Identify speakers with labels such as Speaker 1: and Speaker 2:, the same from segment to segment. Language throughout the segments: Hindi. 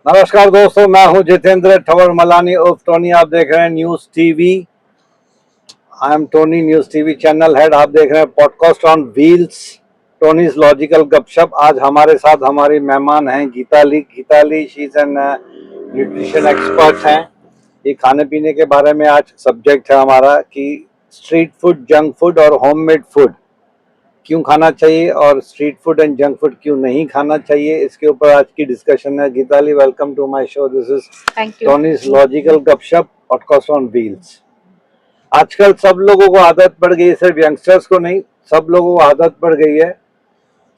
Speaker 1: नमस्कार दोस्तों, मैं हूं जितेंद्र ठवर मलानी उर्फ टोनी। आप देख रहे हैं news TV. I am Tony, news TV channel head. आप देख रहे हैं पॉडकास्ट ऑन व्हील्स, टोनीज लॉजिकल गपशप। आज हमारे साथ हमारी मेहमान हैं Geetali. She is an nutrition expert हैं। ये खाने पीने के बारे में आज सब्जेक्ट है हमारा कि स्ट्रीट फूड, जंक फूड और होममेड फूड क्यों खाना चाहिए और street food and junk food क्यों नहीं खाना चाहिए, इसके ऊपर आज की डिस्कशन है। Geetali, welcome to my show. This is Tony's logical Gupshup, podcast on wheels. आजकल सब लोगों को आदत पड़ गई है, सिर्फ यंगस्टर्स को नहीं, सब लोगों को आदत पड़ गई है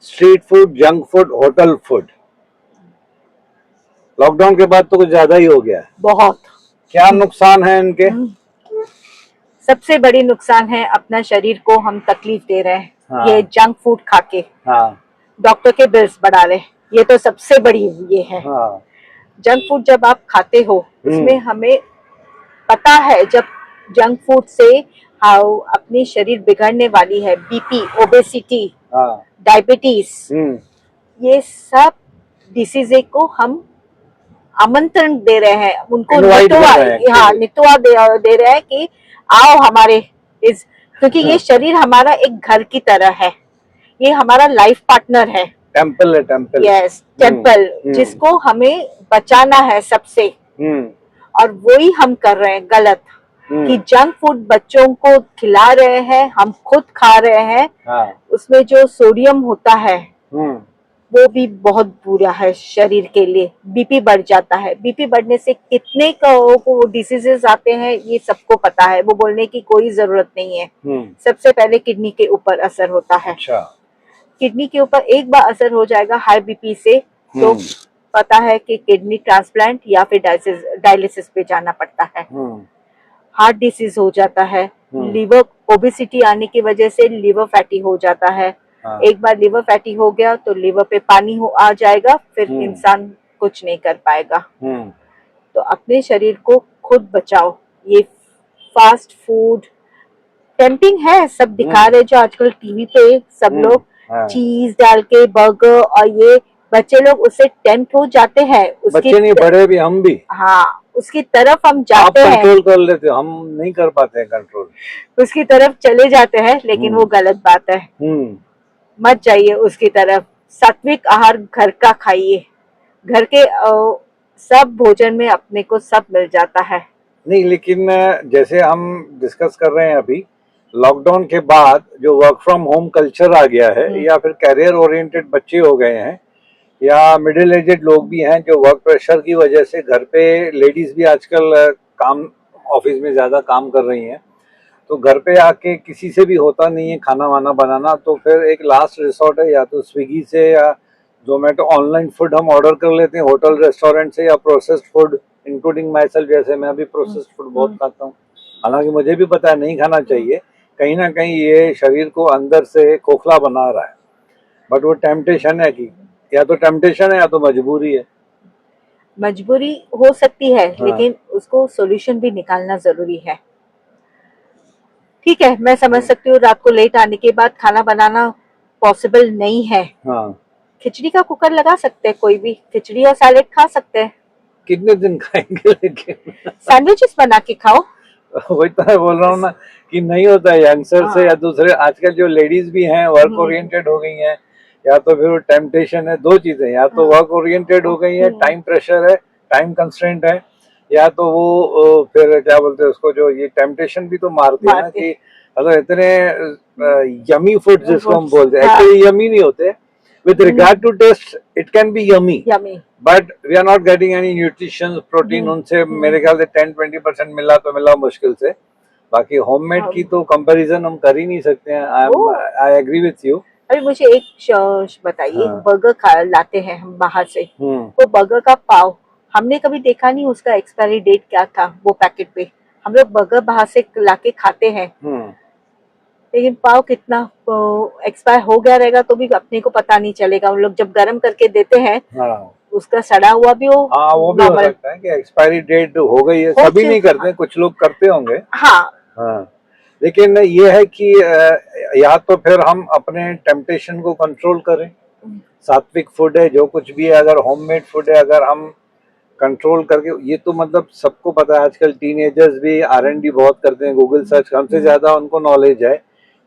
Speaker 1: street food, junk food, hotel food. Lockdown के बाद तो कुछ ज्यादा ही हो गया है।
Speaker 2: बहुत।
Speaker 1: क्या नुकसान है इनके?
Speaker 2: सबसे बड़ी नुकसान है, अपना शरीर को हम तकलीफ दे रहे हैं।
Speaker 1: हाँ।
Speaker 2: ये जंक फूड खा के डॉक्टर के बिल्स बढ़ा रहे, ये तो सबसे बड़ी ये है।
Speaker 1: हाँ।
Speaker 2: जंक फूड जब आप खाते हो, उसमें हमें पता है जब जंक फूड से अपनी शरीर बिगड़ने वाली है। बीपी, ओबेसिटी, डायबिटीज, ये सब डिसीजे को हम आमंत्रण दे रहे हैं, उनको नितवा दे रहे हैं कि आओ हमारे इस, क्योंकि ये शरीर हमारा एक घर की तरह है, ये हमारा लाइफ पार्टनर है।
Speaker 1: टेम्पल है, टेम्पल।
Speaker 2: यस, टेम्पल, जिसको हमें बचाना है सबसे। और वही हम कर रहे हैं गलत, कि जंक फूड बच्चों को खिला रहे हैं, हम खुद खा रहे हैं। उसमें जो सोडियम होता है वो भी बहुत बुरा है शरीर के लिए। बीपी बढ़ जाता है, बीपी बढ़ने से कितने को डिसीजेस आते हैं ये सबको पता है, वो बोलने की कोई जरूरत नहीं है। सबसे पहले किडनी के ऊपर असर होता है। अच्छा। किडनी के ऊपर एक बार असर हो जाएगा हाई बीपी से, तो पता है कि किडनी ट्रांसप्लांट या फिर डायलिसिस पे जाना पड़ता है। हार्ट डिसीज हो जाता है, लिवर ओबेसिटी आने की वजह से लिवर फैटी हो जाता है। एक बार लिवर फैटी हो गया तो लिवर पे पानी आ जाएगा, फिर इंसान कुछ नहीं कर पाएगा। तो अपने शरीर को खुद बचाओ। ये फास्ट फूड टेम्पटिंग है, सब दिखा रहे जो आजकल टीवी पे सब लोग चीज डाल के बर्गर, और ये बच्चे लोग उससे टेम्प्ट हो जाते हैं।
Speaker 1: बच्चे नहीं, बड़े भी, हम भी।
Speaker 2: हाँ, उसकी तरफ हम जाते हैं।
Speaker 1: कंट्रोल कर लेते हो, हम नहीं कर पाते हैं कंट्रोल।
Speaker 2: उसकी तरफ चले जाते हैं, लेकिन वो गलत बात है। मत जाइए उसकी तरफ। सात्विक आहार घर का खाइए। घर के सब भोजन में अपने को सब मिल जाता है।
Speaker 1: नहीं, लेकिन जैसे हम डिस्कस कर रहे हैं अभी, लॉकडाउन के बाद जो वर्क फ्रॉम होम कल्चर आ गया है, या फिर कैरियर ओरिएंटेड बच्चे हो गए हैं, या मिडिल एजेड लोग भी हैं जो वर्क प्रेशर की वजह से घर पे, लेडीज भी आजकल काम, ऑफिस में ज्यादा काम कर रही हैं, तो घर पे आके किसी से भी होता नहीं है खाना वाना बनाना, तो फिर एक लास्ट रिसोर्ट है, या तो स्विगी से या जोमेटो ऑनलाइन फूड हम ऑर्डर कर लेते हैं होटल रेस्टोरेंट से, या processed food, including my self. जैसे मैं भी प्रोसेस्ड फूड बहुत खाता हूँ, हालांकि मुझे भी पता है नहीं खाना चाहिए, कहीं ना कहीं ये शरीर को अंदर से खोखला बना रहा है। बट वो टेम्पटेशन है, कि या तो टेम्पटेशन है या तो मजबूरी है।
Speaker 2: मजबूरी हो सकती है, लेकिन उसको सोल्यूशन भी निकालना जरूरी है। ठीक है, मैं समझ सकती हूँ रात को लेट आने के बाद खाना बनाना पॉसिबल नहीं है। खिचड़ी का कुकर लगा सकते हैं, कोई भी खिचड़ी और सैलेड खा सकते हैं।
Speaker 1: कितने दिन खाएंगे? लेकिन
Speaker 2: सैंडविचेस बना के खाओ।
Speaker 1: वही तो मैं बोल रहा हूँ ना कि नहीं होता है यंगस्टर से, या दूसरे आजकल जो लेडीज भी हैं वर्क ओरिएंटेड हो गई हैं, या तो फिर टेम्पटेशन है। दो चीजें, या तो वर्क ओरिएंटेड हो गई है, टाइम प्रेशर है, टाइम कंस्ट्रेंट है, या तो वो फिर क्या बोलते हैं उसको, जो ये टेम्पटेशन भी तो मारती है ना, कि अगर इतने यमी फूड जिसको हम बोलते हैं, एक्चुअली यमी नहीं होते, with regard to taste it can be yummy, but we are not getting any nutrition, protein उनसे मेरे ख्याल से 10-20% मिला तो मिला मुश्किल से। बाकी होममेड की तो कंपैरिजन हम कर ही नहीं सकते हैं। I agree with you.
Speaker 2: अभी मुझे एक बताइए, बर्गर लाते हैं हम बाहर से, वो बर्गर का पाव हमने कभी देखा नहीं उसका एक्सपायरी डेट क्या था वो पैकेट पे। हम लोग बर्गर बाहर से लाके खाते हैं, लेकिन पाव कितना एक्सपायर हो गया रहेगा तो भी अपने को पता नहीं चलेगा। उन लोग जब गर्म करके देते हैं, उसका सड़ा हुआ भी हो, वो भी हो सकता
Speaker 1: है कि एक्सपायरी डेट हो गई है। सभी नहीं करते, कुछ लोग करते होंगे। लेकिन ये है कि या तो फिर हम अपने टेम्पटेशन को कंट्रोल करें। सात्विक फूड है, जो कुछ भी है, अगर होममेड फूड है, अगर हम कंट्रोल करके, ये तो मतलब सबको पता है, आजकल टीनेजर्स भी R&D बहुत करते हैं, गूगल सर्च, हमसे ज्यादा उनको नॉलेज है,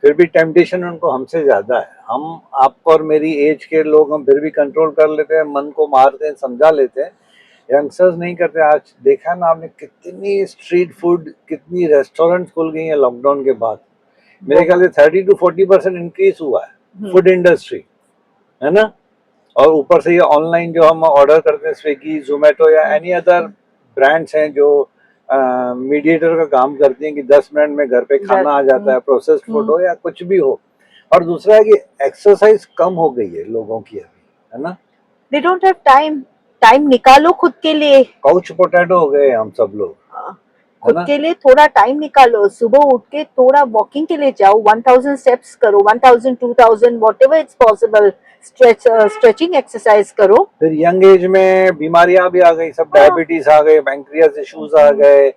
Speaker 1: फिर भी टेम्पटेशन उनको हमसे ज्यादा है। हम, आपको और मेरी एज के लोग, हम फिर भी कंट्रोल कर लेते हैं, मन को मारते हैं, समझा लेते हैं। यंगस्टर्स नहीं करते। आज देखा ना आपने, कितनी स्ट्रीट फूड, कितनी रेस्टोरेंट खुल गई है लॉकडाउन के बाद। मेरे ख्याल से 30 to 40% इंक्रीज हुआ है फूड इंडस्ट्री, है ना। और ऊपर से ये ऑनलाइन जो हम ऑर्डर करते हैं, स्विगी, जोमेटो या एनी अदर ब्रांड्स हैं जो मीडिएटर का काम करती हैं कि 10 मिनट में घर पे खाना आ जाता है, प्रोसेस्ड फूड हो या कुछ भी हो। और दूसरा है कि एक्सरसाइज कम हो गई है लोगों की अभी, है ना।
Speaker 2: They don't have time. Time निकालो खुद के लिए।
Speaker 1: काउच पोटैटो हो गए हम सब लोग,
Speaker 2: खुद के लिए थोड़ा टाइम निकालो। सुबह उठ के थोड़ा वॉकिंग के लिए जाओ, 1000 स्टेप्स करो, 1000 2000 whatever it's possible. Stretching exercise करो।
Speaker 1: फिर यंग एज में बीमारियां भी आ गई, सब डायबिटीज आ गए, पैंक्रियास इश्यूज आ गए,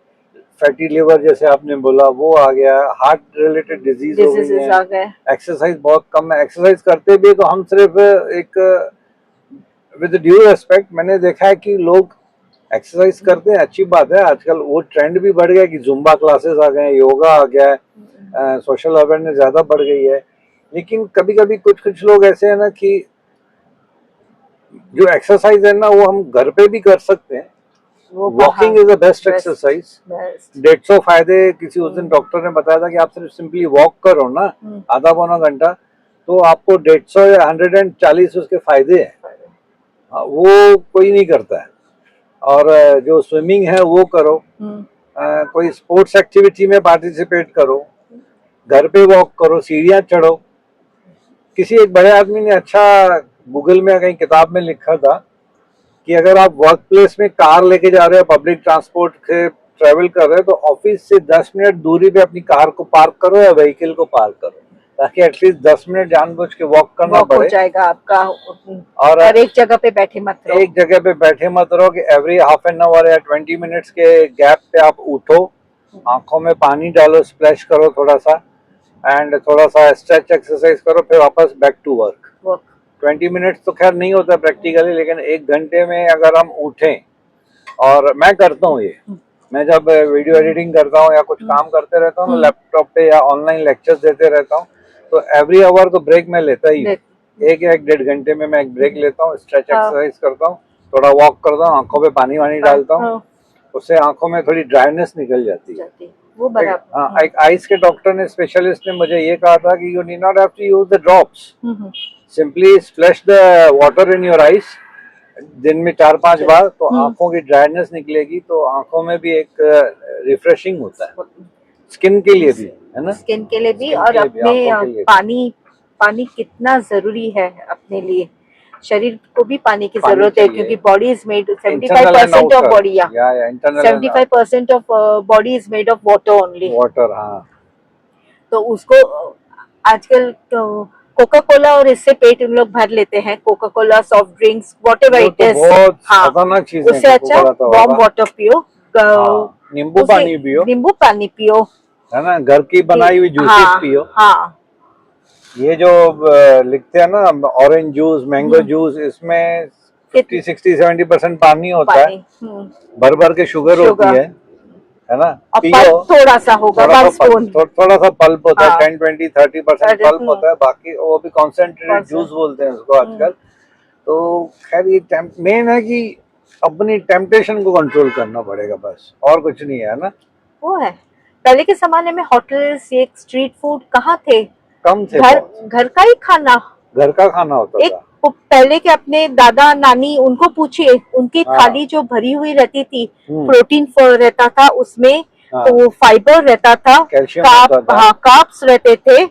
Speaker 1: फैटी लिवर जैसे आपने बोला वो आ गया, हार्ट रिलेटेड डिजीज हो गई है। एक्सरसाइज बहुत कम है। एक्सरसाइज करते भी तो हम सिर्फ एक, विद ड्यू रिस्पेक्ट, मैंने देखा है कि लोग एक्सरसाइज करते हैं, अच्छी बात है। आजकल वो ट्रेंड भी बढ़ गया कि जुम्बा क्लासेस आ गए, योगा आ गया है, सोशल अवेयरनेस ज्यादा बढ़ गई है। लेकिन कभी कभी कुछ लोग ऐसे हैं ना कि जो एक्सरसाइज है ना वो हम घर पे भी कर सकते हैं। Walking is the best exercise. 150 फायदे किसी उस दिन डॉक्टर ने बताया था कि आप सिर्फ सिंपली वॉक करो ना आधा पौना घंटा, तो आपको 150 या 140 उसके फायदे हैं। वो कोई नहीं करता है। और जो स्विमिंग है वो करो, कोई स्पोर्ट्स एक्टिविटी में पार्टिसिपेट करो, घर पे वॉक करो, सीढ़ियां चढ़ो। किसी एक बड़े आदमी ने अच्छा गूगल में कहीं किताब में लिखा था कि अगर आप वर्क प्लेस में कार लेके जा रहे हो, पब्लिक ट्रांसपोर्ट से ट्रेवल कर रहे हो, तो ऑफिस से 10 मिनट दूरी पे अपनी कार को पार्क करो या व्हीकल को पार्क करो, ताकि एटलीस्ट 10 मिनट जानबूझ के वॉक करना पड़े।
Speaker 2: हो जाएगा आपका। और एक जगह पे बैठे मत रहो।
Speaker 1: एक जगह पे बैठे मत रहो कि एवरी हाफ एन आवर या 20 मिनट्स के गैप पे आप उठो, आंखों में पानी डालो, स्प्लैश करो थोड़ा सा, एंड थोड़ा सा स्ट्रेच एक्सरसाइज करो, फिर वापस बैक टू वर्क। 20 मिनट्स तो खैर नहीं होता प्रैक्टिकली, लेकिन 1 घंटे में अगर हम उठें, और मैं करता हूँ ये, मैं जब वीडियो एडिटिंग करता हूँ या कुछ काम करते रहता हूँ लैपटॉप पे या ऑनलाइन लेक्चर्स देते रहता हूँ, तो एवरी आवर तो ब्रेक मैं लेता ही हूँ। 1 या 1.5 घंटे में मैं एक ब्रेक लेता हूँ, स्ट्रेच एक्सरसाइज करता हूँ, थोड़ा वॉक करता हूँ, आंखों पे पानी वानी डालता हूँ, उससे आंखों में थोड़ी ड्राइनेस निकल जाती है।
Speaker 2: वो बराबर।
Speaker 1: हाँ, एक आइस के डॉक्टर ने, स्पेशलिस्ट ने मुझे ये कहा था कि you need not have to use the drops, simply splash the water in your eyes दिन में 4-5 बार, तो आंखों की ड्राइनेस निकलेगी, तो आंखों में भी एक रिफ्रेशिंग होता है, स्किन के लिए भी, है ना,
Speaker 2: स्किन के लिए भी। और अपने पानी कितना जरूरी है अपने लिए, शरीर को भी पानी की जरूरत है, क्योंकि body is made 75% of body, 75% of body is made of water only.
Speaker 1: Water, हाँ।
Speaker 2: तो उसको आजकल कोका कोला और इससे पेट उन लोग भर लेते हैं, Coca Cola, soft drinks, whatever it is. हाँ, उससे अच्छा वार्म वाटर पियो,
Speaker 1: नींबू पानी पियो,
Speaker 2: नींबू पानी पियो, है
Speaker 1: ना, घर की बनाई हुई जूसेस पियो। हाँ, ये जो लिखते हैं ना ऑरेंज जूस, मैंगो जूस, इसमें 50-60-70% पानी होता है, भर भर के शुगर होती है ना। पियो, थोड़ा सा होगा, थोड़ा सा पल्प होता है, 10-20-30% पल्प होता है, बाकी वो भी कॉन्सेंट्रेटेड जूस बोलते हैं उसको आजकल। तो खैर ये मेन है कि अपनी टेम्पटेशन को कंट्रोल करना पड़ेगा, बस, और कुछ नहीं है ना। वो है,
Speaker 2: पहले के जमाने में होटल्स, ये स्ट्रीट फूड कहाँ थे?
Speaker 1: कम थे।
Speaker 2: घर का ही खाना,
Speaker 1: घर का खाना होता था।
Speaker 2: पहले के अपने दादा नानी, उनको पूछिए, उनकी थाली जो भरी हुई रहती थी, प्रोटीन रहता था उसमें, तो फाइबर रहता था, कार्ब्स रहते थे,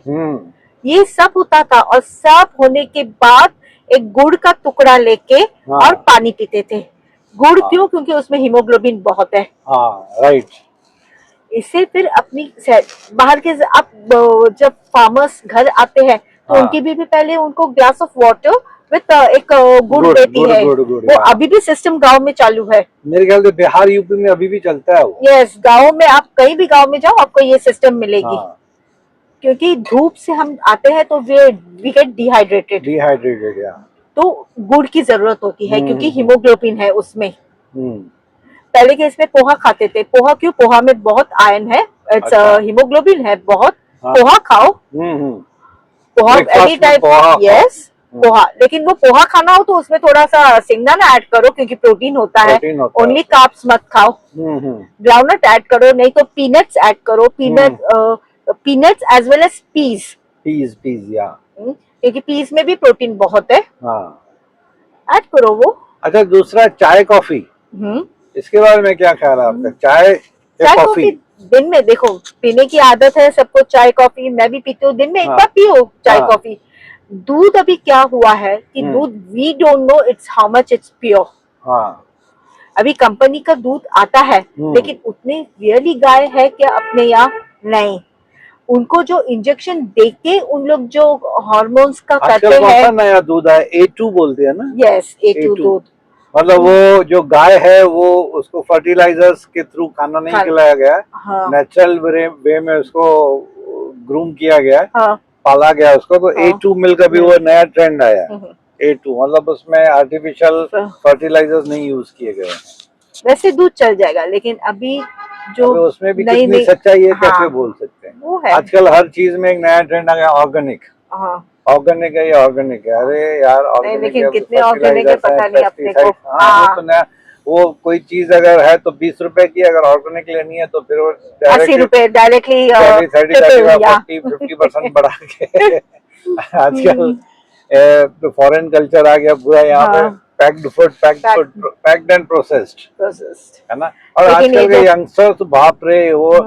Speaker 2: ये सब होता था। और सब होने के बाद एक गुड़ का टुकड़ा लेके और पानी पीते थे। गुड़ क्यों? क्योंकि उसमें हीमोग्लोबिन बहुत है।
Speaker 1: राइट।
Speaker 2: इससे फिर अपनी बाहर के, अब जब फार्मर्स घर आते हैं तो उनकी भी पहले उनको ग्लास ऑफ वाटर विद एक गुड़ देती है। वो अभी भी सिस्टम गांव में चालू है, मेरे ख्याल से बिहार, यूपी में अभी भी चलता है वो। यस, गांव में आप कहीं भी गांव में जाओ, आपको ये सिस्टम मिलेगी। क्योंकि धूप से हम आते हैं तो वी गेट डिहाइड्रेटेड, तो गुड़ की जरूरत होती है, क्योंकि हीमोग्लोबिन है उसमें। पहले के इसमें पोहा खाते थे। पोहा क्यों? पोहा में बहुत आयरन है, इट्स
Speaker 1: अच्छा।
Speaker 2: हीमोग्लोबिन है बहुत।
Speaker 1: हाँ।
Speaker 2: पोहा खाओ,
Speaker 1: हम्म।
Speaker 2: पोहा
Speaker 1: Breakfast
Speaker 2: एनी
Speaker 1: में
Speaker 2: टाइप,
Speaker 1: पोहा खाओ।
Speaker 2: यस पोहा। लेकिन वो पोहा खाना हो तो उसमें थोड़ा सा सिंगदाना ऐड करो क्योंकि प्रोटीन होता है।
Speaker 1: प्रोटीन होता है।
Speaker 2: ओनली कार्ब्स मत खाओ। ग्राउंडनट ऐड करो, नहीं तो पीनट्स ऐड करो। Peanuts as well as peas,
Speaker 1: peas या
Speaker 2: क्योंकि पीस में भी प्रोटीन बहुत है,
Speaker 1: हाँ।
Speaker 2: ऐड करो वो।
Speaker 1: अच्छा, दूसरा चाय कॉफी,
Speaker 2: हम्म
Speaker 1: इसके बारे में क्या ख्याल है आपका? चाय या
Speaker 2: चाय
Speaker 1: कॉफी?
Speaker 2: कॉफी दिन में देखो पीने की आदत है सबको, चाय कॉफी मैं भी पीती हूँ, दिन में एक
Speaker 1: हाँ।
Speaker 2: बार पियो चाय
Speaker 1: हाँ।
Speaker 2: कॉफी। दूध अभी क्या हुआ है कि दूध we don't know it's how much it's pure.
Speaker 1: हाँ।
Speaker 2: अभी कंपनी का दूध आता है लेकिन उतने रियली गाय है क्या अपने यहाँ? नहीं। उनको जो इंजेक्शन देके उन लोग जो हार्मोन्स का
Speaker 1: आजकल
Speaker 2: करते
Speaker 1: कौन सा
Speaker 2: हैं,
Speaker 1: नया दूध है? A2 बोलते हैं ना?
Speaker 2: यस A2
Speaker 1: A2
Speaker 2: दूध।
Speaker 1: मतलब वो जो गाय है वो उसको फर्टिलाइजर्स के थ्रू खाना नहीं खिलाया गया है,
Speaker 2: हाँ
Speaker 1: नेचुरल वे में उसको ग्रूम किया गया है,
Speaker 2: हाँ
Speaker 1: पाला गया उसको। तो
Speaker 2: हाँ।
Speaker 1: A2 मिल्क अभी वो नया ट्रेंड आया है। A2 मतलब उसमें आर्टिफिशियल फर्टिलाइजर्स नहीं यूज किए गए हैं।
Speaker 2: वैसे दूध चल जाएगा, लेकिन अभी जो
Speaker 1: अभी उसमें भी
Speaker 2: नई
Speaker 1: कितनी
Speaker 2: नई,
Speaker 1: सच्चाई है कैसे
Speaker 2: हाँ,
Speaker 1: बोल सकते हैं?
Speaker 2: वो है।
Speaker 1: आजकल हर चीज में एक नया ट्रेंड आ गया, ऑर्गेनिक।
Speaker 2: हाँ
Speaker 1: ऑर्गेनिक है, ये ऑर्गेनिक है। अरे यार
Speaker 2: नहीं,
Speaker 1: ऑर्गेनिक
Speaker 2: लेकिन
Speaker 1: है,
Speaker 2: कितने ऑर्गेनिक है पता नहीं अपने को।
Speaker 1: हाँ,
Speaker 2: हाँ
Speaker 1: वो तो नया। वो कोई चीज अगर है तो 20 रुपए की, अगर ऑर्गेनिक लेनी है तो फिर वो
Speaker 2: 80 रुपए डायरेक्टली
Speaker 1: 50% बढ़ा के आजकल तो फॉरेन कल्चर आ गया पूरा यहाँ पे। पैक्ड एंड प्रोसेस्ड है ना। और
Speaker 2: लेकिन
Speaker 1: आजकल
Speaker 2: ये
Speaker 1: के
Speaker 2: जो
Speaker 1: यंगस्टर्स बाप रे, वो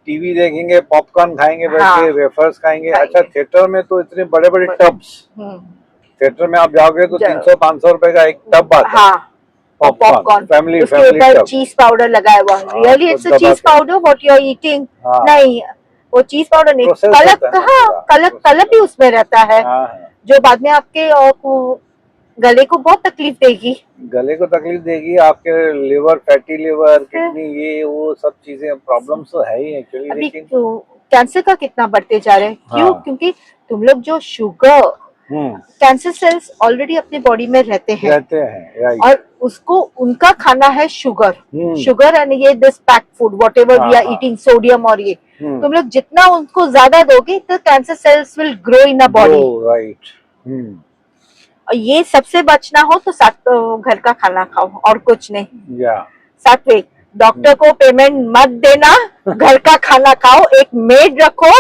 Speaker 1: टीवी देखेंगे, पॉपकॉर्न खाएंगे बैठ के, वेफर्स खाएंगे। अच्छा, थिएटर में तो इतने बड़े बड़े टब्स, थिएटर में आप जाओगे तो 300-500 रुपए का एक टब आता है।
Speaker 2: हाँ पॉपकॉर्न,
Speaker 1: फैमिली
Speaker 2: उसके ऊपर
Speaker 1: टब।
Speaker 2: चीज पाउडर लगाया हुआ। Really it's a cheese powder what you are eating? नहीं, वो चीज पाउडर नहीं, कलर कहाँ, कलर भी उसमें रहता है जो बाद में आपके गले को बहुत तकलीफ देगी।
Speaker 1: गले को तकलीफ देगी, आपके लिवर, फैटी लिवर, किडनी, ये वो सब चीजें प्रॉब्लम्स तो है ही एक्चुअली।
Speaker 2: अभी
Speaker 1: लेकिन
Speaker 2: कैंसर का कितना बढ़ते जा रहे हैं, क्यों? क्योंकि तुम लोग जो शुगर, कैंसर सेल्स ऑलरेडी अपने बॉडी में रहते हैं
Speaker 1: राइट।
Speaker 2: और उसको उनका खाना है शुगर एंड ये this pack food whatever we are eating, sodium. और ये तुम लोग जितना उनको ज्यादा दोगे तो cancer cells will grow in a body.
Speaker 1: Right.
Speaker 2: और ये सबसे बचना हो तो घर का खाना खाओ और कुछ नहीं। सात्विक, डॉक्टर को पेमेंट मत देना, घर का खाना खाओ। एक मेड रखो,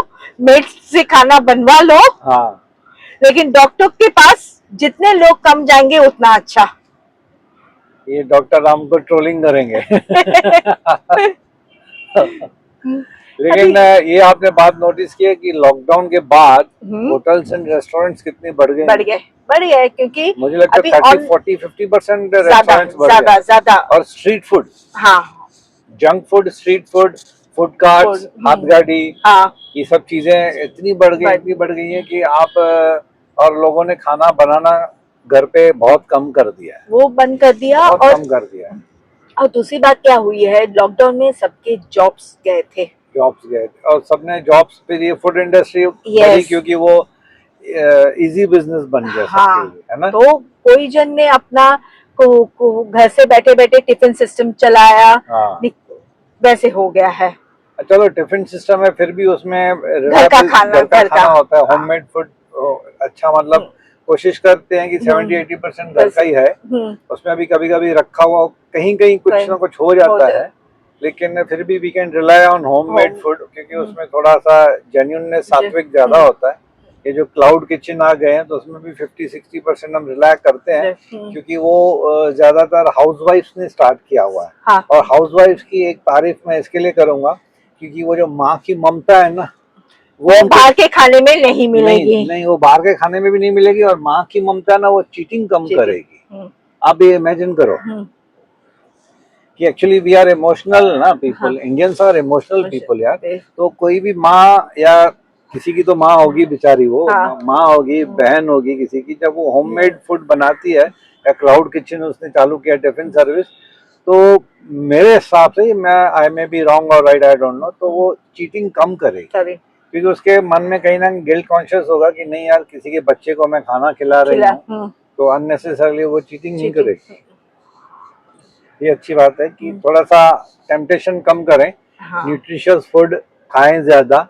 Speaker 2: मेड से खाना बनवा लो। लेकिन डॉक्टर के पास जितने लोग कम जाएंगे उतना अच्छा।
Speaker 1: ये डॉक्टर राम को ट्रोलिंग करेंगे लेकिन ये आपने बात नोटिस की है कि लॉकडाउन के बाद होटल्स एंड रेस्टोरेंट्स कितने बढ़ गए क्योंकि मुझे लगता है 30-40-50% रेस्टोरेंट्स
Speaker 2: ज्यादा
Speaker 1: और स्ट्रीट फूड,
Speaker 2: हाँ,
Speaker 1: junk food, street food, food carts, हाथ गाड़ी, ये सब चीजें इतनी बढ़ गई है कि आप और लोगों ने खाना बनाना घर पे बहुत कम कर दिया है,
Speaker 2: वो बंद कर दिया। और दूसरी बात क्या हुई है, लॉकडाउन में सबके जॉब्स गए थे
Speaker 1: और सबने जॉब्स पे ये फूड इंडस्ट्री बढ़ी क्योंकि वो इजी बिजनेस बन गया सबके लिए, है ना। तो
Speaker 2: कोई जन ने अपना घर से बैठे बैठे टिफिन सिस्टम चलाया, वैसे हो गया है।
Speaker 1: चलो टिफिन सिस्टम है, फिर भी उसमें
Speaker 2: घर का खाना
Speaker 1: होता है, होममेड फूड। अच्छा, मतलब कोशिश करते हैं कि 70-80% घर का ही है। उसमें अभी कभी रखा हुआ कहीं कुछ ना कुछ हो जाता है, लेकिन फिर भी we can rely on homemade food क्योंकि उसमें थोड़ा सा जेन्युइननेस, सात्विक ज्यादा होता है। ये जो क्लाउड किचन आ गए हैं तो उसमें भी 50-60% हम रिलाई करते हैं क्योंकि वो ज्यादातर हाउसवाइफ्स ने स्टार्ट किया हुआ है। और हाउसवाइफ्स की एक तारीफ मैं इसके लिए करूंगा क्योंकि वो जो माँ की ममता है ना,
Speaker 2: वो बाहर के खाने में नहीं मिलेगी।
Speaker 1: नहीं, वो बाहर के खाने में भी नहीं मिलेगी। और माँ की ममता ना, वो चीटिंग कम करेगी। आप ये इमेजिन करो कि एक्चुअली वी आर इमोशनल ना people, Indians are emotional people यार। तो कोई भी माँ या किसी की तो माँ होगी बेचारी, वो माँ होगी, बहन होगी किसी की, जब वो होममेड फूड बनाती है या क्लाउड किचन उसने चालू किया टिफिन सर्विस, तो मेरे हिसाब से, मैं आई मे बी रॉन्ग और राइट, आई डोंट नो, तो वो चीटिंग कम करेगी क्योंकि उसके मन में कहीं ना गिल्ट कॉन्शियस होगा कि नहीं यार, किसी के बच्चे को मैं खाना खिला रही हूँ, तो अननेसेसरली वो चीटिंग नहीं करेगी। ये अच्छी बात है कि थोड़ा सा टेम्पटेशन कम करें,
Speaker 2: हाँ
Speaker 1: न्यूट्रिशियस फूड खाएं ज्यादा,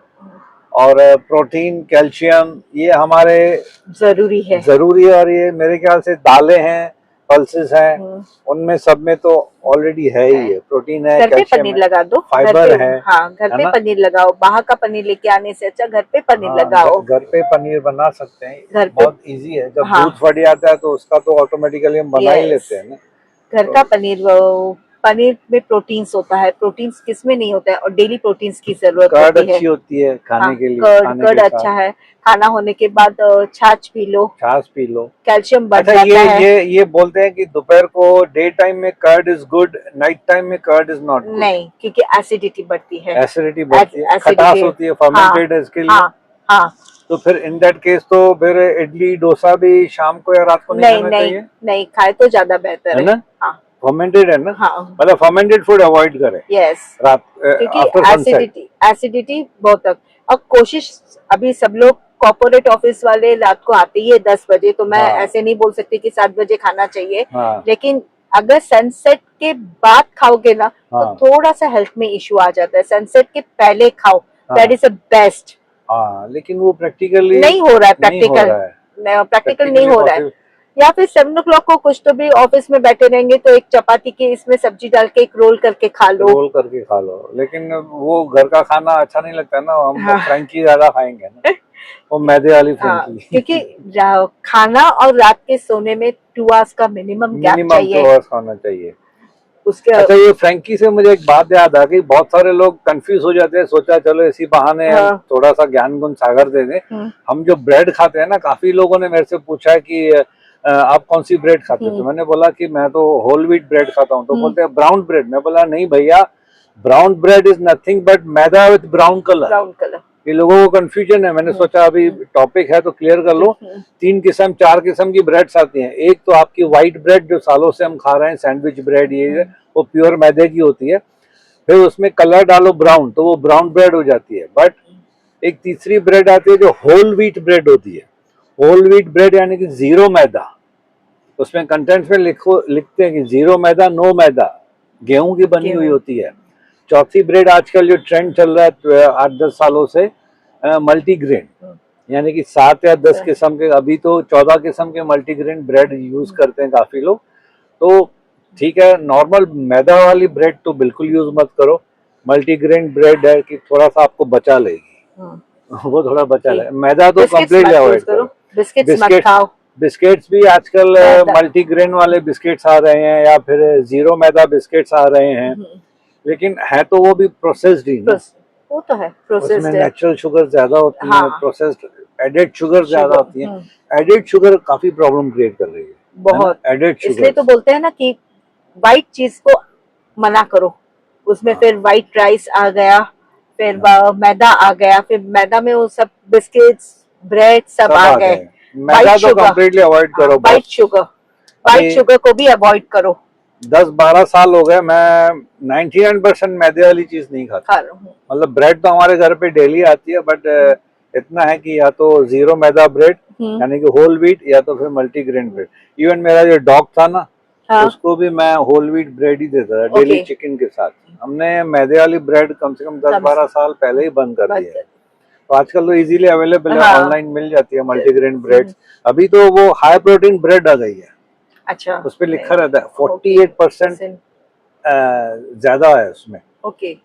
Speaker 1: और प्रोटीन कैल्शियम ये हमारे
Speaker 2: जरूरी है।
Speaker 1: जरूरी है। और ये मेरे ख्याल से दालें हैं, पल्सेस हैं, उनमें सब में तो ऑलरेडी है ही है, प्रोटीन है,
Speaker 2: घर पे
Speaker 1: कैल्शियम
Speaker 2: पनीर
Speaker 1: है,
Speaker 2: लगा दो,
Speaker 1: फाइबर है।
Speaker 2: हाँ घर
Speaker 1: है
Speaker 2: पे
Speaker 1: ना?
Speaker 2: पनीर लगाओ, बाहर का पनीर लेके आने से अच्छा घर पे पनीर
Speaker 1: हाँ,
Speaker 2: लगाओ।
Speaker 1: घर पे पनीर बना सकते हैं,
Speaker 2: घर पे
Speaker 1: बहुत इजी है। जब
Speaker 2: हाँ
Speaker 1: दूध फट जाता है तो उसका तो ऑटोमेटिकली हम बना ही
Speaker 2: यस,
Speaker 1: लेते हैं ना।
Speaker 2: घर
Speaker 1: तो
Speaker 2: का पनीर पनीर में प्रोटीन्स होता है, प्रोटीन्स किसमें नहीं होता है, और डेली प्रोटीन्स की जरूरत
Speaker 1: कर्ड
Speaker 2: होती है।
Speaker 1: अच्छी होती है खाने
Speaker 2: हाँ
Speaker 1: के लिए,
Speaker 2: कर्ड,
Speaker 1: खाने
Speaker 2: कर्ड
Speaker 1: के
Speaker 2: अच्छा
Speaker 1: साथ
Speaker 2: है। खाना होने के बाद छाछ पी लो,
Speaker 1: छाछ पी लो।
Speaker 2: कैल्शियम बढ़
Speaker 1: अच्छा,
Speaker 2: जाता है।
Speaker 1: ये बोलते हैं कि दोपहर को डे टाइम में curd is good, night time में कर्ड इज नॉट गुड।
Speaker 2: नहीं, क्योंकि एसिडिटी बढ़ती है।
Speaker 1: एसिडिटी बढ़ती है, खटास
Speaker 2: एसिडिटी,
Speaker 1: होती है,
Speaker 2: हाँ
Speaker 1: फर्मेंटेड है इसके लिए।
Speaker 2: हाँ हाँ।
Speaker 1: तो फिर इन दैट केस तो फिर इडली डोसा भी शाम को या रात को नहीं
Speaker 2: नहीं
Speaker 1: खाना
Speaker 2: नहीं
Speaker 1: चाहिए,
Speaker 2: नहीं, खाए तो ज्यादा बेहतर
Speaker 1: है
Speaker 2: है।
Speaker 1: ना?
Speaker 2: हाँ
Speaker 1: फर्मेंटेड है ना,
Speaker 2: हाँ
Speaker 1: मतलब फर्मेंटेड फूड अवॉइड करें
Speaker 2: यस,
Speaker 1: रात
Speaker 2: क्योंकि
Speaker 1: आफ्टर सनसेट।
Speaker 2: एसिडिटी बहुत तक। और कोशिश, अभी सब लोग कॉर्पोरेट ऑफिस वाले रात को आते ही है 10 बजे, तो मैं
Speaker 1: हाँ
Speaker 2: ऐसे नहीं बोल सकती कि 7 बजे खाना चाहिए,
Speaker 1: हाँ
Speaker 2: लेकिन अगर सनसेट के बाद खाओगे ना तो
Speaker 1: हाँ
Speaker 2: थोड़ा सा हेल्थ में इश्यू आ जाता है। सनसेट के पहले खाओ, दैट
Speaker 1: हाँ
Speaker 2: इज द बेस्ट।
Speaker 1: हाँ, लेकिन वो प्रैक्टिकली
Speaker 2: नहीं हो रहा है,
Speaker 1: नहीं हो
Speaker 2: प्रैक्टिकल
Speaker 1: रहा है,
Speaker 2: प्रैक्टिकल नहीं
Speaker 1: प्रैक्टिकली
Speaker 2: हो रहा है।
Speaker 1: पॉसिबल।
Speaker 2: या फिर 7 o'clock को कुछ तो भी ऑफिस में बैठे रहेंगे तो एक चपाती के इसमें सब्जी डाल के एक रोल करके खा लो।
Speaker 1: रोल करके खा लो, लेकिन वो घर का खाना अच्छा नहीं लगता ना, हम
Speaker 2: हाँ
Speaker 1: फ्रेंकी ज्यादा खाएंगे ना, वो मैदे वाली
Speaker 2: हाँ,
Speaker 1: फ्रेंकी।
Speaker 2: क्योंकि खाना और रात के सोने में 2 hours का मिनिमम गैप
Speaker 1: मिनिमम 2
Speaker 2: चाहिए
Speaker 1: आवर्स खाना चाहिए।
Speaker 2: उसके।
Speaker 1: अच्छा, ये फ्रेंकी से मुझे एक बात याद आ गई, बहुत सारे लोग कंफ्यूज हो जाते हैं, सोचा चलो इसी बहाने हम
Speaker 2: हाँ,
Speaker 1: थोड़ा सा ज्ञान गुण सागर दे दें। हम जो ब्रेड खाते हैं ना, काफी लोगों ने मेरे से पूछा है कि आप कौन सी ब्रेड खाते हो, तो मैंने बोला कि मैं तो होल व्हीट ब्रेड खाता हूँ। तो बोलते हैं ब्राउन ब्रेड। मैं बोला नहीं भैया, brown bread is nothing but maida with brown colour.
Speaker 2: Brown colour.
Speaker 1: ये लोगों को कंफ्यूजन है, मैंने सोचा अभी टॉपिक है तो क्लियर कर लो। 4 किस्म की ब्रेड्स आती हैं। एक तो आपकी व्हाइट ब्रेड जो सालों से हम खा रहे हैं, सैंडविच ब्रेड, ये वो प्योर मैदे की होती है। फिर उसमें कलर डालो ब्राउन तो वो ब्राउन ब्रेड हो जाती है। बट एक तीसरी ब्रेड आती है जो होल व्हीट ब्रेड होती है। होल व्हीट ब्रेड यानी कि जीरो मैदा, उसमें कंटेंट्स में लिखते हैं कि जीरो मैदा, नो मैदा, गेहूं की बनी हुई होती है। चौथी ब्रेड आजकल जो ट्रेंड चल रहा है 8-10 सालों से, मल्टीग्रेन, यानी कि 7 या 10 किस्म के, अभी तो 14 किस्म के मल्टीग्रेन ब्रेड यूज करते हैं काफी लोग। तो ठीक है, नॉर्मल मैदा वाली ब्रेड तो बिल्कुल यूज मत करो। मल्टीग्रेन ब्रेड है कि थोड़ा सा आपको बचा लेगी, वो थोड़ा बचा ले। मैदा तो कम्प्लीटली अवॉइड करो।
Speaker 2: बिस्किट्स मत खाओ।
Speaker 1: बिस्किट्स भी आजकल मल्टीग्रेन वाले बिस्किट्स आ रहे हैं, या फिर जीरो मैदा बिस्किट्स आ रहे हैं, लेकिन है तो वो भी प्रोसेस्ड ही ना।
Speaker 2: वो तो है
Speaker 1: उसमें
Speaker 2: प्रोसेस्ड,
Speaker 1: नेचुरल शुगर ज्यादा होती है,
Speaker 2: हाँ।
Speaker 1: प्रोसेस्ड एडेड शुगर ज्यादा होती है। एडेड शुगर काफी प्रॉब्लम क्रिएट कर रही है
Speaker 2: बहुत।
Speaker 1: Added sugar.
Speaker 2: इसलिए तो बोलते हैं ना कि व्हाइट चीज को मना करो। उसमें फिर व्हाइट राइस आ गया, फिर मैदा आ गया, फिर मैदा में वो सब बिस्किट्स ब्रेड सब आ गए।
Speaker 1: मैदा तो कम्प्लीटली अवॉइड करो।
Speaker 2: व्हाइट शुगर को भी अवॉइड करो।
Speaker 1: 10-12 साल हो गए, मैं 99% मैदे वाली चीज नहीं खाता। मतलब ब्रेड तो हमारे घर पे डेली आती है, बट इतना है कि या तो जीरो मैदा ब्रेड यानी कि होल व्हीट, या तो फिर मल्टीग्रेन ब्रेड। इवन मेरा जो डॉग था ना, उसको भी मैं होल व्हीट ब्रेड ही देता था डेली चिकन के साथ। हमने मैदे वाली ब्रेड कम से कम 10-12 साल पहले ही बंद कर दिया है। तो आजकल तो इजीली अवेलेबल है, ऑनलाइन मिल जाती है मल्टीग्रेन ब्रेड। अभी तो वो हाई प्रोटीन ब्रेड आ गई है।
Speaker 2: अच्छा,
Speaker 1: उस पर लिखा रहता है 48% ज्यादा है उसमें।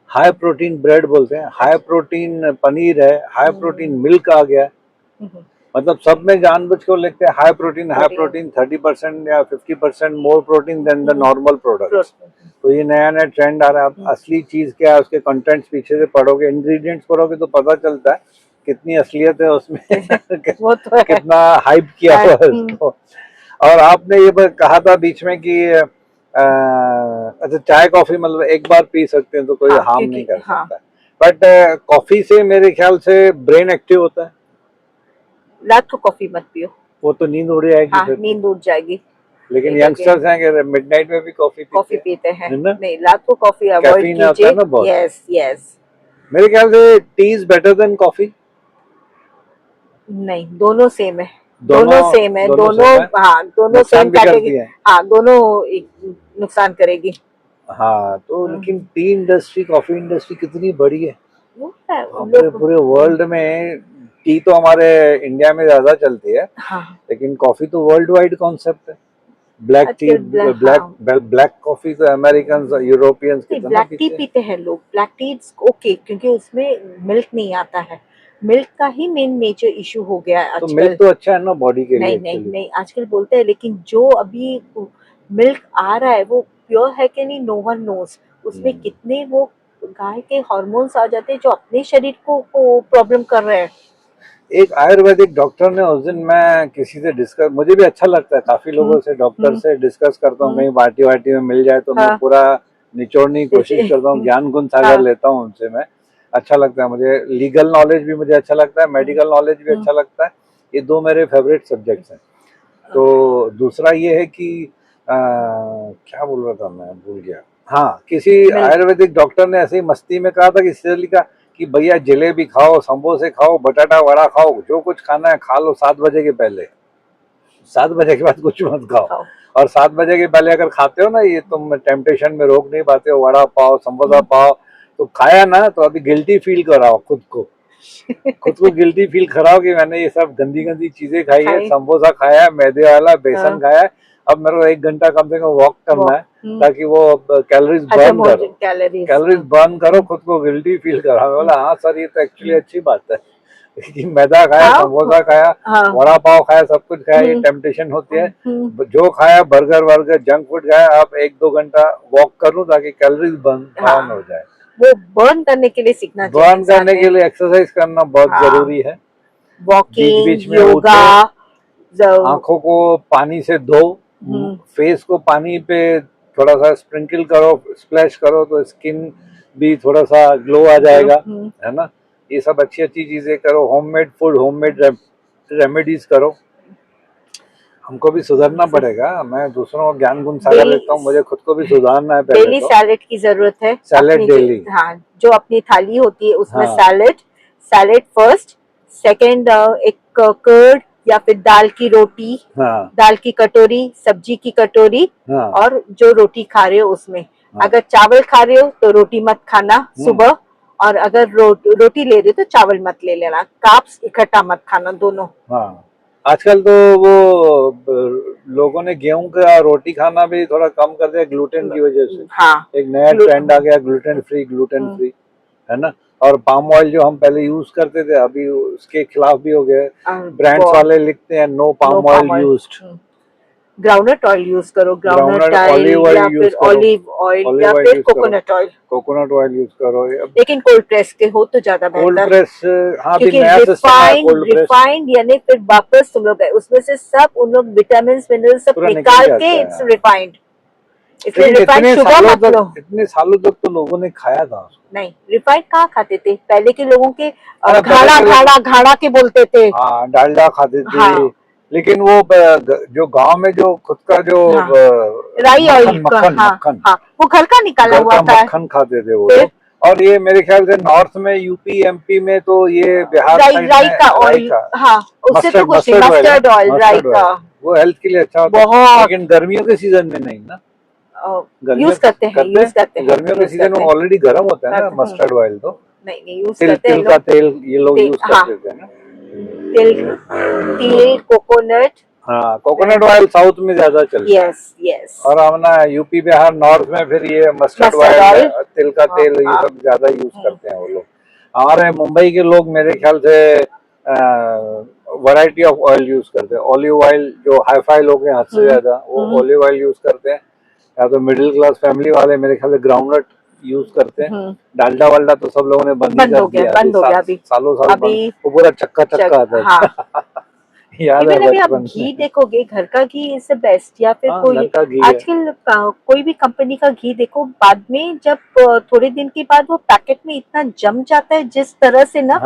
Speaker 1: हाई प्रोटीन ब्रेड बोलते हैं, हाई प्रोटीन पनीर है, हाई प्रोटीन मिल्क आ गया। मतलब सब में जानबूझ के लिखते हैं हाई प्रोटीन 30% या 50% more protein than the normal product. तो ये नया नया ट्रेंड आ रहा है। अब असली चीज क्या है, उसके कंटेंट्स पीछे से पढ़ोगे, इंग्रेडिएंट्स पढ़ोगे तो पता चलता है कितनी असलियत है उसमें।
Speaker 2: वो तो है।
Speaker 1: कितना हाइप किया हुआ है उसको। और आपने ये कहा था बीच में कि अच्छा, चाय कॉफी मतलब एक बार पी सकते हैं तो कोई हार्म नहीं कर सकता। बट कॉफी से मेरे ख्याल से ब्रेन एक्टिव होता है।
Speaker 2: रात को कॉफी मत पियो,
Speaker 1: वो तो नींद उड़ जाएगी।
Speaker 2: हाँ, नींद उड़ जाएगी।
Speaker 1: लेकिन यंगस्टर्स हैं कि मिडनाइट में भी कॉफी
Speaker 2: पीते हैं। नहीं, रात को कॉफी अवॉइड कीजिए। Yes yes.
Speaker 1: मेरे ख्याल से T is better than coffee.
Speaker 2: नहीं, दोनों सेम है। दोनों सेम है। दोनों हाँ, दोनों सेम कैटेगरी। हाँ, दोनों नुकसान करेगी।
Speaker 1: हाँ, तो लेकिन टी इंडस्ट्री, कॉफी इंडस्ट्री कितनी बड़ी है
Speaker 2: वो है
Speaker 1: पूरे
Speaker 2: लोग।
Speaker 1: पूरे वर्ल्ड में। टी तो हमारे इंडिया में ज्यादा चलती है,
Speaker 2: हाँ
Speaker 1: लेकिन कॉफी तो वर्ल्ड वाइड कॉन्सेप्ट है। ब्लैक टी,
Speaker 2: आजकल
Speaker 1: ब्लैक ब्लैक कॉफी तो अमेरिकन यूरोपियंस
Speaker 2: नहीं,
Speaker 1: कितना
Speaker 2: ब्लैक टी
Speaker 1: पीते हैं।
Speaker 2: पीते हैं लोग। ब्लैक टी ओके, क्योंकि उसमें मिल्क नहीं आता है। मिल्क का ही मेन मेजर इशू हो गया है
Speaker 1: तो मिल्क
Speaker 2: आजकल।
Speaker 1: तो अच्छा है ना बॉडी के लिए
Speaker 2: नहीं नहीं
Speaker 1: एक्चुअली।
Speaker 2: नहीं, आजकल बोलते हैं, लेकिन जो अभी मिल्क आ रहा है वो प्योर है कि नहीं, नो वन नोस। उसमें कितने वो गाय के हार्मोन्स आ जाते हैं जो अपने शरीर को प्रॉब्लम कर रहे हैं।
Speaker 1: एक आयुर्वेदिक डॉक्टर ने उस दिन, मैं किसी से डिस्कस, मुझे भी अच्छा लगता है काफी लोगों से, डॉक्टर से डिस्कस करता हूँ, कहीं पार्टी वार्टी में मिल जाए तो मैं
Speaker 2: हाँ
Speaker 1: पूरा निचोड़ने की कोशिश करता हूँ, ज्ञान गुण सागर लेता हूँ उनसे मैं। अच्छा लगता है मुझे, लीगल नॉलेज भी मुझे अच्छा लगता है, मेडिकल नॉलेज भी अच्छा लगता है। ये दो मेरे फेवरेट सब्जेक्ट्स हैं। तो दूसरा ये है कि क्या बोल रहा था मैं, भूल गया। हाँ, किसी आयुर्वेदिक डॉक्टर ने ऐसे ही मस्ती में कहा था कि सीरियसली कहा कि भैया जलेबी खाओ, समोसे खाओ, बटाटा वड़ा खाओ, जो कुछ खाना है खा लो 7 बजे के पहले। 7 बजे के बाद कुछ मत खाओ। और 7 बजे के पहले अगर खाते हो ना, ये तुम टेम्पटेशन में रोक नहीं पाते हो, वड़ा पाव समोसा पाव, तो खाया ना तो अभी गिल्टी फील कराओ खुद को। खुद को गिल्टी फील कराओ कि मैंने ये सब गंदी गंदी चीजें खाई है, समोसा खाया है, मैदे वाला, बेसन खाया है। अब मेरे को 1 घंटा कम से कम वॉक करना है, ताकि वो कैलोरीज बर्न करो, कैलोरीज बर्न करो, खुद को गिल्टी फील कराओ। बोला हाँ सर, ये तो एक्चुअली अच्छी बात है कि मैदा खाया, समोसा खाया, वड़ा पाव खाया, सब कुछ खाया, ये टेम्पटेशन होती है। जो खाया, बर्गर वर्गर जंक फूड खाया, आप 1-2 घंटा वॉक कर लो ताकि कैलोरीज बर्न हो जाए।
Speaker 2: वो बर्न करने के लिए सीखना चाहिए।
Speaker 1: बर्न करने के लिए एक्सरसाइज करना बहुत जरूरी है।
Speaker 2: वॉकिंग,
Speaker 1: बीच बीच में
Speaker 2: योगा,
Speaker 1: आंखों को पानी से धो, फेस को पानी पे थोड़ा सा स्प्रिंकल करो, स्प्लैश करो, तो स्किन भी थोड़ा सा ग्लो आ जाएगा, है ना। ये सब अच्छी अच्छी चीजें करो, होममेड फूड, होममेड रेमेडीज करो। हमको भी सुधरना पड़ेगा। मैं दूसरों को ज्ञान गुण सागर लेता हूँ, मुझे खुद को भी सुधारना है। पहले
Speaker 2: डेली
Speaker 1: तो
Speaker 2: सैलेड की जरूरत है।
Speaker 1: सैलेड डेली,
Speaker 2: हाँ, जो अपनी थाली होती है उसमें सैलेड फर्स्ट, सेकंड एक कर्ड या फिर दाल की रोटी, दाल की कटोरी, सब्जी की कटोरी, और जो रोटी खा रहे हो उसमें, अगर चावल खा रहे हो तो रोटी मत खाना सुबह, और अगर रोटी ले रहे हो तो चावल मत ले लेना। कार्ब्स इकट्ठा मत खाना, दोनों।
Speaker 1: आजकल तो वो लोगों ने गेहूं का रोटी खाना भी थोड़ा कम कर दिया ग्लूटेन की वजह से। एक नया ट्रेंड आ गया, ग्लूटेन फ्री, है ना। और पाम ऑयल जो हम पहले यूज करते थे, अभी उसके खिलाफ भी हो गए। ब्रांड्स वाले लिखते हैं no palm oil used.
Speaker 2: Groundnut oil use करो, ग्राउंडनट
Speaker 1: ऑलिव
Speaker 2: या फिर ऑलिव ऑयल या फिर coconut oil.
Speaker 1: Coconut oil use करो,
Speaker 2: लेकिन कोल्ड प्रेस के हो तो ज्यादा बेहतर।
Speaker 1: कोल्ड प्रेस, हाँ,
Speaker 2: क्योंकि रिफाइंड यानी फिर वापस तुम लोग उसमें से सब उन लोग विटामिन मिनरल सब निकाल के इट्स रिफाइंड। इसलिए रिफाइंड शुगर मत लो।
Speaker 1: इतने सालों तक तो लोगों ने खाया था उसको।
Speaker 2: नहीं, रिफाइंड कहाँ खाते थे पहले के लोगों के, घाड़ा के बोलते थे।
Speaker 1: हाँ, डालडा खाते थे। लेकिन वो जो गांव में जो खुद का जो
Speaker 2: राई ऑयल, मक्खन, वो घर का निकाला हुआ था, मक्खन
Speaker 1: खाते थे वो लोग। और ये मेरे ख्याल से नॉर्थ में, यूपी एमपी में तो ये बिहार
Speaker 2: राई का ऑयल, उससे तो कुछ मस्टर्ड ऑयल, राई का,
Speaker 1: वो हेल्थ के लिए अच्छा होता है। लेकिन गर्मियों के सीजन में नहीं ना,
Speaker 2: यूज करते हैं।
Speaker 1: गर्मियों के सीजन में ऑलरेडी गर्म होता है ना मस्टर्ड ऑयल, तो
Speaker 2: नहीं यूज करते हैं।
Speaker 1: तिल का तेल ये लोग यूज करते थे ना।
Speaker 2: तिल, कोकोनट।
Speaker 1: हाँ, कोकोनट ऑयल साउथ में ज्यादा चलता है।
Speaker 2: यस।
Speaker 1: और अपना यूपी बिहार नॉर्थ में फिर ये मस्टर्ड ऑयल, तिल का तेल, ये सब ज्यादा यूज करते हैं वो लोग। हमारे मुंबई के लोग मेरे ख्याल से वैरायटी ऑफ ऑयल यूज करते हैं। ऑलिव ऑयल जो हाई फाई लोग हैं हद से ज्यादा, वो ऑलिव ऑयल यूज करते हैं। या तो मिडिल क्लास फैमिली वाले मेरे ख्याल से ग्राउंडनट यूज करते हैं। डालडा वालडा तो सब लोगों ने बंद कर दिया, सालों साल वो पूरा चक्का आता है। याद है बचपन
Speaker 2: घी देखोगे, घर का घी इज द बेस्ट। या फिर कोई आजकल कोई भी कंपनी का घी देखो, बाद में जब थोड़े दिन के बाद वो पैकेट में इतना जम जाता है जिस तरह से ना,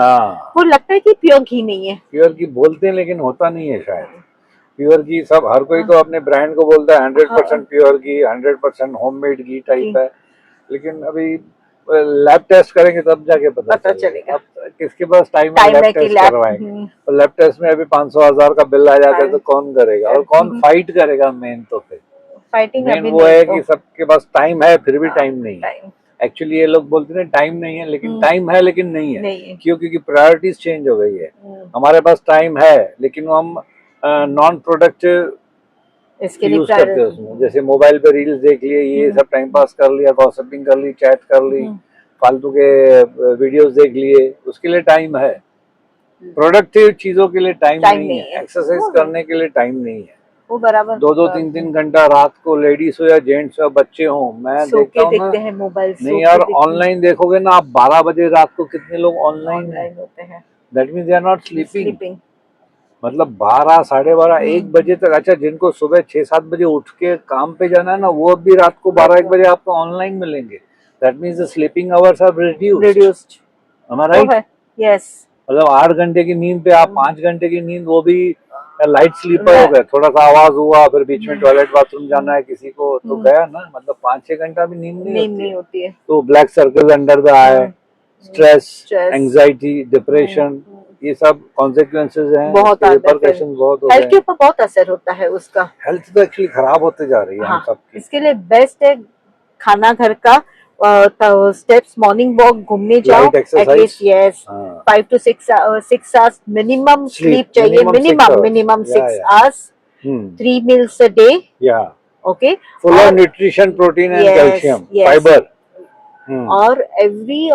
Speaker 2: वो लगता है कि प्योर घी नहीं है।
Speaker 1: प्योर घी बोलते हैं लेकिन होता नहीं है शायद। प्योर घी सब, हर कोई तो अपने ब्रांड को बोलता है 100% प्योर घी, 100% होममेड घी टाइप है। लेकिन अभी लैब टेस्ट करेंगे तब जाके पता चलेगा। अब किसके पास टाइम है लैब टेस्ट करवाएंगे, तो लैब टेस्ट में अभी 500,000 का बिल आ जाता है तो कौन करेगा और कौन फाइट करेगा मेन तो फिर।
Speaker 2: फाइटिंग
Speaker 1: मेन
Speaker 2: अभी
Speaker 1: वो है
Speaker 2: नहीं
Speaker 1: कि सबके पास टाइम है फिर भी टाइम नहीं है।
Speaker 2: टाइम
Speaker 1: एक्चुअली ये लोग बोलते हैं टाइम नहीं है, लेकिन टाइम है लेकिन नहीं है।
Speaker 2: नहीं है।
Speaker 1: क्यों? क्योंकि प्रायोरिटीज चेंज हो गई है। हमारे पास टाइम है लेकिन वो हम नॉन प्रोडक्टिव
Speaker 2: इसके लिए
Speaker 1: यूज करते हैं उसमें, जैसे मोबाइल पे रील्स देख लिए, ये सब टाइम पास कर लिया, गॉसिपिंग कर ली, चैट कर ली, फालतू के वीडियोस देख लिए, उसके लिए टाइम है। प्रोडक्टिव चीजों के लिए टाइम नहीं है, एक्सरसाइज करने के लिए टाइम नहीं है।
Speaker 2: वो बराबर
Speaker 1: 2-2 3-3 घंटा रात को, लेडीज हो या जेंट्स हो, बच्चे हो, मैं
Speaker 2: सो
Speaker 1: देखता
Speaker 2: के
Speaker 1: हूँ ना।
Speaker 2: देखते हैं मोबाइल,
Speaker 1: नहीं यार, ऑनलाइन देखोगे ना आप, 12 बजे रात को कितने लोग ऑनलाइन
Speaker 2: होते हैं।
Speaker 1: That means they are not sleeping.
Speaker 2: Sleeping
Speaker 1: मतलब 12, 12:30, 1 बजे तक। अच्छा, जिनको सुबह 6-7 बजे उठ के काम पे जाना है ना, वो अब भी रात को 12-1 बजे आपको ऑनलाइन मिलेंगे। That means the sleeping hours are reduced. am I right?
Speaker 2: Yes.
Speaker 1: मतलब 8 घंटे की नींद पे आप 5 घंटे की नींद, वो भी लाइट स्लीपर हो गए। थोड़ा सा आवाज हुआ, फिर बीच में टॉयलेट बाथरूम जाना है किसी को, तो गया ना। मतलब 5-6 घंटा भी नींद नहीं होती है। तो black circle under the I, stress, anxiety, depression, ये सब कॉन्सिक्वेंसेज हैं,
Speaker 2: बहुत
Speaker 1: रिपरकशन बहुत होते हैं।
Speaker 2: हेल्थ के ऊपर बहुत असर होता है उसका।
Speaker 1: हेल्थ तो एक्चुअली खराब होते जा रही है हम सबकी।
Speaker 2: इसके लिए बेस्ट है खाना घर का, स्टेप्स, मॉर्निंग वॉक, घूमने जाओ, at least yes 5 to 6 hours minimum sleep चाहिए, minimum 6 hours, 3 meals a day, okay,
Speaker 1: full of nutrition, protein and calcium, fibre,
Speaker 2: और एवरी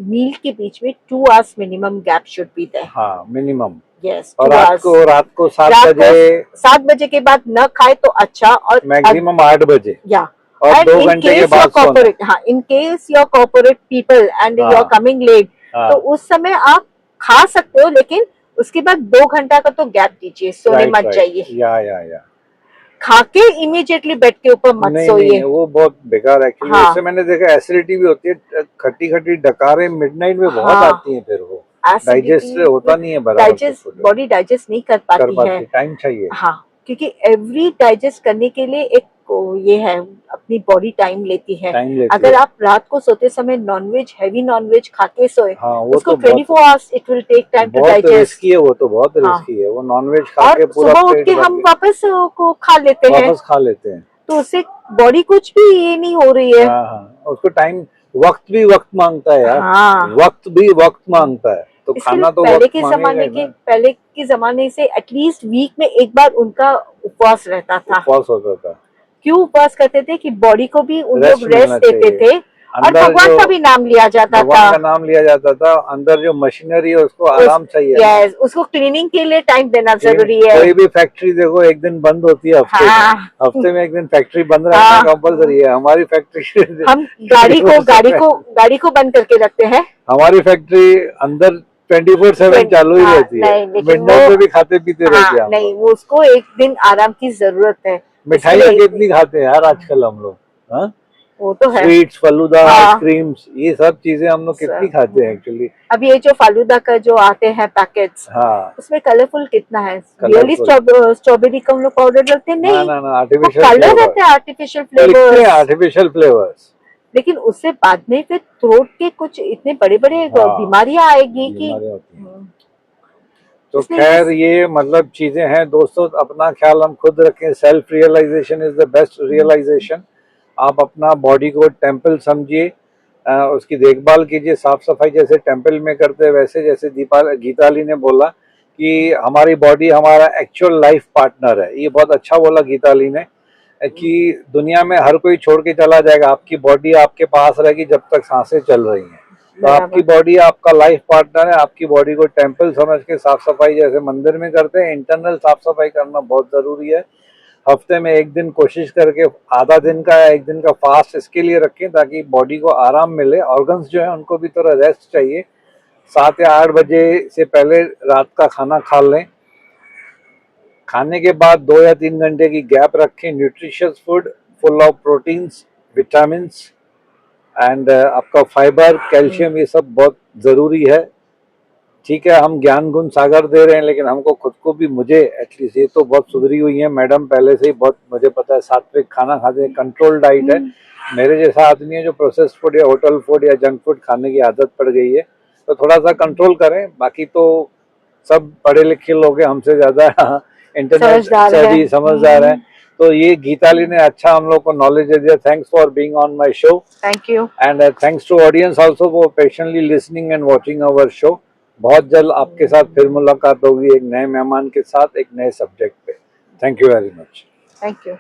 Speaker 2: मील के बीच में 2 hours minimum gap should be there. हाँ,
Speaker 1: मिनिमम।
Speaker 2: यस,
Speaker 1: और रात को 7
Speaker 2: बजे के बाद न खाए तो अच्छा, और
Speaker 1: मैक्सिमम 8 बजे,
Speaker 2: या
Speaker 1: और 2 घंटे के बाद सोना।
Speaker 2: हाँ, in case your corporate people and you are coming late, तो उस समय आप खा सकते हो, लेकिन उसके बाद 2 घंटा का तो गैप दीजिए, सोने मत जाइए।
Speaker 1: या
Speaker 2: खा के इमीडिएटली बेड के ऊपर मत सोइए,
Speaker 1: वो बहुत बेकार है एक्चुअली। उससे मैंने देखा एसिडिटी भी होती है, खट्टी डकारें मिडनाइट में बहुत आती हैं, फिर वो डाइजेस्ट होता नहीं है बराबर,
Speaker 2: बॉडी डाइजेस्ट नहीं कर पाती है,
Speaker 1: टाइम चाहिए।
Speaker 2: हाँ, क्योंकि एवरी डाइजेस्ट करने के लिए एक ये है, अपनी बॉडी टाइम लेती है। अगर आप रात को सोते समय नॉनवेज, हैवी नॉनवेज खा के सोए, उसको 24 hours it will take time to digest.
Speaker 1: Risky है वो, तो बहुत रिस्की है वो नॉनवेज खा के पूरा।
Speaker 2: सुबह उठ के हम वापस को खा लेते हैं, तो उससे बॉडी कुछ भी ये नहीं हो रही है।
Speaker 1: उसको टाइम, वक्त भी वक्त मांगता है यार, वक्त भी वक्त मांगता है। तो खाना तो
Speaker 2: पहले के जमाने से एटलीस्ट वीक में एक बार उनका उपवास रहता था। उपवास होता था। क्यों उपवास करते थे? कि बॉडी को भी उन लोग रेस्ट देते थे, और भगवान का भी नाम लिया जाता था।
Speaker 1: भगवान का नाम लिया जाता था। अंदर जो मशीनरी है उसको आराम चाहिए।
Speaker 2: यस, उसको क्लीनिंग के लिए टाइम देना जरूरी है।
Speaker 1: कोई भी फैक्ट्री देखो, एक दिन बंद होती है हफ्ते में एक दिन फैक्ट्री बंद रहना कंपलसरी है। हमारी फैक्ट्री, हम
Speaker 2: गाड़ी को बंद करके रखते हैं।
Speaker 1: हमारी फैक्ट्री अंदर 24/7 चालू ही रहती है, मिडनाइट में भी खाते पीते रहते हैं।
Speaker 2: नहीं, वो उसको एक दिन आराम की जरूरत है।
Speaker 1: मिठाइयाँ कितनी खाते हैं यार आजकल हम लोग,
Speaker 2: वो तो है।
Speaker 1: स्वीट्स, फालूदा, आइसक्रीम्स, ये सब चीजें हम लोग कितनी खाते हैं एक्चुअली।
Speaker 2: अब ये जो फालूदा का जो आते हैं पैकेट्स, उसमें कलरफुल कितना है। रियली स्ट्रॉबेरी का हम लोग पाउडर डालते हैं? नहीं,
Speaker 1: आर्टिफिशियल
Speaker 2: कलर रहते हैं, आर्टिफिशियल फ्लेवर्स। लेकिन उससे बाद में फिर थ्रोट के कुछ इतने बड़े बड़े बीमारियां आएगी कि।
Speaker 1: तो खैर, ये मतलब चीजें हैं दोस्तों, अपना ख्याल हम खुद रखें। Self realisation is the best realisation. आप अपना बॉडी को टेम्पल समझिए, उसकी देखभाल कीजिए, साफ सफाई जैसे टेम्पल में करते हैं वैसे। जैसे गीताली ने बोला कि हमारी बॉडी हमारा एक्चुअल लाइफ पार्टनर है, ये बहुत अच्छा बोला गीताली ने, कि दुनिया में हर कोई छोड़ के चला जाएगा, आपकी बॉडी आपके पास रहेगी जब तक सांसें चल रही हैं। तो आपकी बॉडी आपका लाइफ पार्टनर है। आपकी बॉडी को टेम्पल समझ के साफ सफाई जैसे मंदिर में करते हैं, इंटरनल साफ सफाई करना बहुत जरूरी है। हफ्ते में एक दिन कोशिश करके, आधा दिन का या एक दिन का फास्ट इसके लिए रखें ताकि बॉडी को आराम मिले। ऑर्गन्स जो है उनको भी थोड़ा रेस्ट चाहिए। 7 या 8 बजे से पहले रात का खाना खा लें। खाने के बाद 2 या 3 घंटे की गैप रखें। Nutritious food full of proteins, vitamins and आपका फाइबर, कैल्शियम, ये सब बहुत जरूरी है। ठीक है, हम ज्ञान गुण सागर दे रहे हैं, लेकिन हमको खुद को भी, मुझे एटलीस्ट, ये तो बहुत सुधरी हुई है मैडम पहले से ही, बहुत मुझे पता है, सात्विक खाना खाते हैं, कंट्रोल डाइट है। मेरे जैसा आदमी है जो प्रोसेस्ड फूड या होटल फूड या जंक फूड खाने की आदत पड़ गई है, तो थोड़ा सा कंट्रोल करें। बाकी तो सब पढ़े लिखे लोग हैं, हमसे ज्यादा इंटरनेट समझदार है। तो ये गीताली ने अच्छा हम लोग को नॉलेज दे दिया. Thanks for being on my show.
Speaker 2: Thank you.
Speaker 1: And thanks to audience also for patiently listening and watching our show. बहुत जल्द आपके साथ फिर मुलाकात होगी एक नए मेहमान के साथ एक नए सब्जेक्ट पे. Thank you very much.
Speaker 2: Thank you.